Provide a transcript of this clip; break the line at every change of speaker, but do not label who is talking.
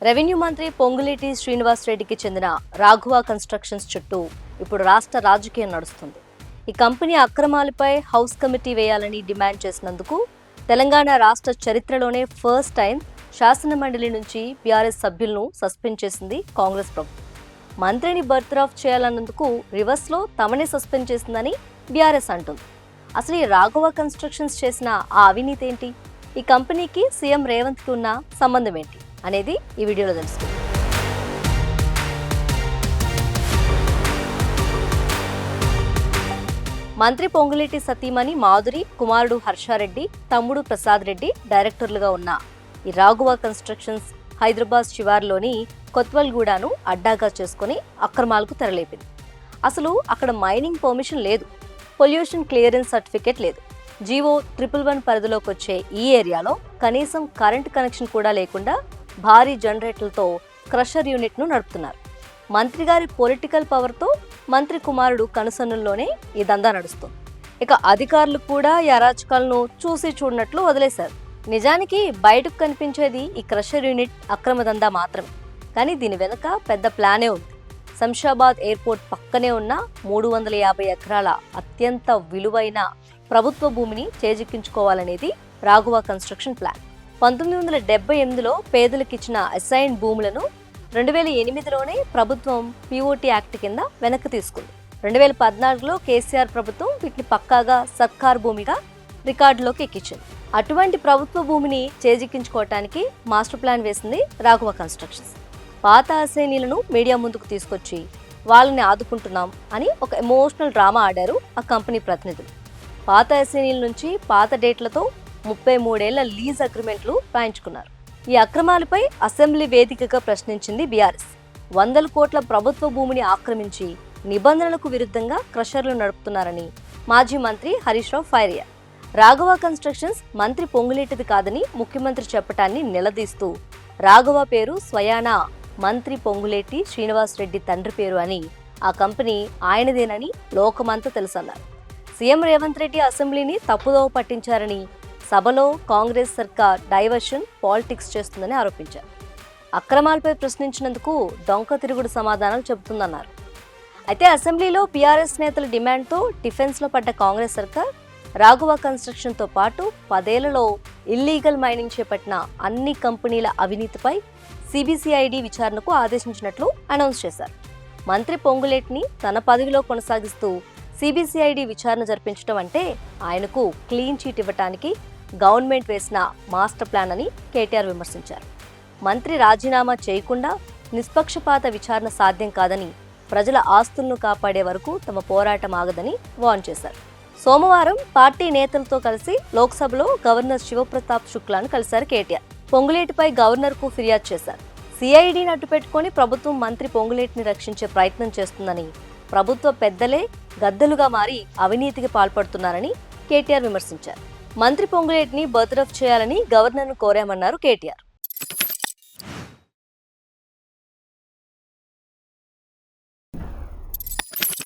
Revenue మంత్రి పొంగులేటి శ్రీనివాస్ రెడ్డికి చెందిన రాఘవ కన్స్ట్రక్షన్స్ చుట్టూ ఇప్పుడు రాష్ట్ర రాజకీయం నడుస్తుంది. ఈ కంపెనీ అక్రమాలపై హౌస్ కమిటీ వేయాలని డిమాండ్ చేసినందుకు తెలంగాణ రాష్ట్ర చరిత్రలోనే ఫస్ట్ టైం శాసనమండలి నుంచి బీఆర్ఎస్ సభ్యులను సస్పెండ్ చేసింది కాంగ్రెస్ ప్రభుత్వం. మంత్రిని బర్తరఫ్ చేయాలన్నందుకు రివర్స్లో తమనే సస్పెండ్ చేసిందని బీఆర్ఎస్ అంటుంది. అసలు ఈ రాఘవ కన్స్ట్రక్షన్స్ చేసిన ఆ అవినీతి ఏంటి, ఈ కంపెనీకి సీఎం రేవంత్కి ఉన్న సంబంధం ఏంటి అనేది ఈ వీడియోలో తెలుసుకుందాం. మంత్రి పొంగులేటి సతీమణి మాధురి, కుమారుడు హర్షారెడ్డి, తమ్ముడు ప్రసాద్ రెడ్డి డైరెక్టర్లుగా ఉన్న ఈ రాఘవ కన్స్ట్రక్షన్స్ హైదరాబాద్ శివార్లోని కొత్వల్గూడను అడ్డాగా చేసుకుని అక్రమాలకు తెరలేపింది. అసలు అక్కడ మైనింగ్ పర్మిషన్ లేదు, పొల్యూషన్ క్లియరెన్స్ సర్టిఫికేట్ లేదు. జీవో 111 పరిధిలోకి వచ్చే ఈ ఏరియాలో కనీసం కరెంట్ కనెక్షన్ కూడా లేకుండా భారీ జనరేటర్లతో క్రషర్ యూనిట్ను నడుపుతున్నారు. మంత్రి గారి పొలిటికల్ పవర్తో మంత్రి కుమారుడు కనుసన్నుల్లోనే ఈ దందా నడుస్తుంది. ఇక అధికారులు కూడా ఈ అరాచకాలను చూసి చూడనట్లు వదిలేశారు. నిజానికి బయటకు కనిపించేది ఈ క్రషర్ యూనిట్ అక్రమ దందా మాత్రమే, కానీ దీని వెనుక పెద్ద ప్లానే ఉంది. శంషాబాద్ ఎయిర్పోర్ట్ పక్కనే ఉన్న 350 ఎకరాల అత్యంత విలువైన ప్రభుత్వ భూమిని చేజిక్కించుకోవాలనేది రాఘవ కన్స్ట్రక్షన్ ప్లాన్. 1978లో పేదలకిచ్చిన అసైన్ భూములను 2008లోనే ప్రభుత్వం పీఓటీ యాక్ట్ కింద వెనక్కి తీసుకుంది. 2014లో కేసీఆర్ ప్రభుత్వం వీటిని పక్కాగా సర్కార్ భూమిగా రికార్డులోకి ఎక్కించింది. అటువంటి ప్రభుత్వ భూమిని చేజిక్కించుకోవటానికి మాస్టర్ ప్లాన్ వేసింది రాఘవ కన్స్ట్రక్షన్స్. పాత అసైనీలను మీడియా ముందుకు తీసుకొచ్చి వాళ్ళని ఆదుకుంటున్నాం అని ఒక ఎమోషనల్ డ్రామా ఆడారు ఆ కంపెనీ ప్రతినిధులు. పాత అసైనీల నుంచి పాత డేట్లతో 33 ఏళ్ల లీజ్ అగ్రిమెంట్లు రాయించుకున్నారు. ఈ అక్రమాలపై అసెంబ్లీ వేదికగా ప్రశ్నించింది బీఆర్ఎస్. 100 కోట్ల ప్రభుత్వ భూమిని ఆక్రమించి నిబంధనలకు విరుద్ధంగా క్రషర్లు నడుపుతున్నారని మాజీ మంత్రి హరీష్ రావు ఫైర్ అయ్యారు. రాఘవ కన్స్ట్రక్షన్స్ మంత్రి పొంగులేటిది కాదని ముఖ్యమంత్రి చెప్పటాన్ని నిలదీస్తూ రాఘవ పేరు స్వయానా మంత్రి పొంగులేటి శ్రీనివాస్ రెడ్డి తండ్రి పేరు అని, ఆ కంపెనీ ఆయనదేనని లోకమంతా తెలుసన్నారు. సీఎం రేవంత్ రెడ్డి అసెంబ్లీని తప్పుదోవ పట్టించారని, సభలో కాంగ్రెస్ సర్కార్ డైవర్షన్ పాలిటిక్స్ చేస్తుందని ఆరోపించారు. అక్రమాలపై ప్రశ్నించినందుకు డొంక తిరుగుడు సమాధానాలు చెబుతుందన్నారు. అయితే అసెంబ్లీలో బీఆర్ఎస్ నేతల డిమాండ్తో డిఫెన్స్లో పడ్డ కాంగ్రెస్ సర్కార్ రాఘవ కన్స్ట్రక్షన్తో పాటు 10 ఏళ్లలో ఇల్లీగల్ మైనింగ్ చేపట్టిన అన్ని కంపెనీల అవినీతిపై సిబిసిఐడి విచారణకు ఆదేశించినట్లు అనౌన్స్ చేశారు. మంత్రి పొంగులేటిని తన పదవిలో కొనసాగిస్తూ సిబిసిఐడి విచారణ జరిపించడం అంటే ఆయనకు క్లీన్ చీట్ ఇవ్వటానికి గవర్నమెంట్ వేసిన మాస్టర్ ప్లాన్ అని కేటీఆర్ విమర్శించారు. మంత్రి రాజీనామా చేయకుండా నిష్పక్షపాత విచారణ సాధ్యం కాదని, ప్రజల ఆస్తులను కాపాడే వరకు తమ పోరాటం ఆగదని వార్న్ చేశారు. సోమవారం పార్టీ నేతలతో కలిసి లోక్సభలో గవర్నర్ శివప్రతాప్ శుక్లాను కలిశారు కేటీఆర్. పొంగులేటిపై గవర్నర్కు ఫిర్యాదు చేశారు. సిఐడిని అడ్డుపెట్టుకుని ప్రభుత్వం మంత్రి పొంగులేటిని రక్షించే ప్రయత్నం చేస్తుందని, ప్రభుత్వ పెద్దలే గద్దలుగా మారి అవినీతికి పాల్పడుతున్నారని కేటీఆర్ విమర్శించారు. మంత్రి పొంగులేటిని బర్తరఫ్ చేయాలని గవర్నర్ను కోరామన్నారు కేటీఆర్.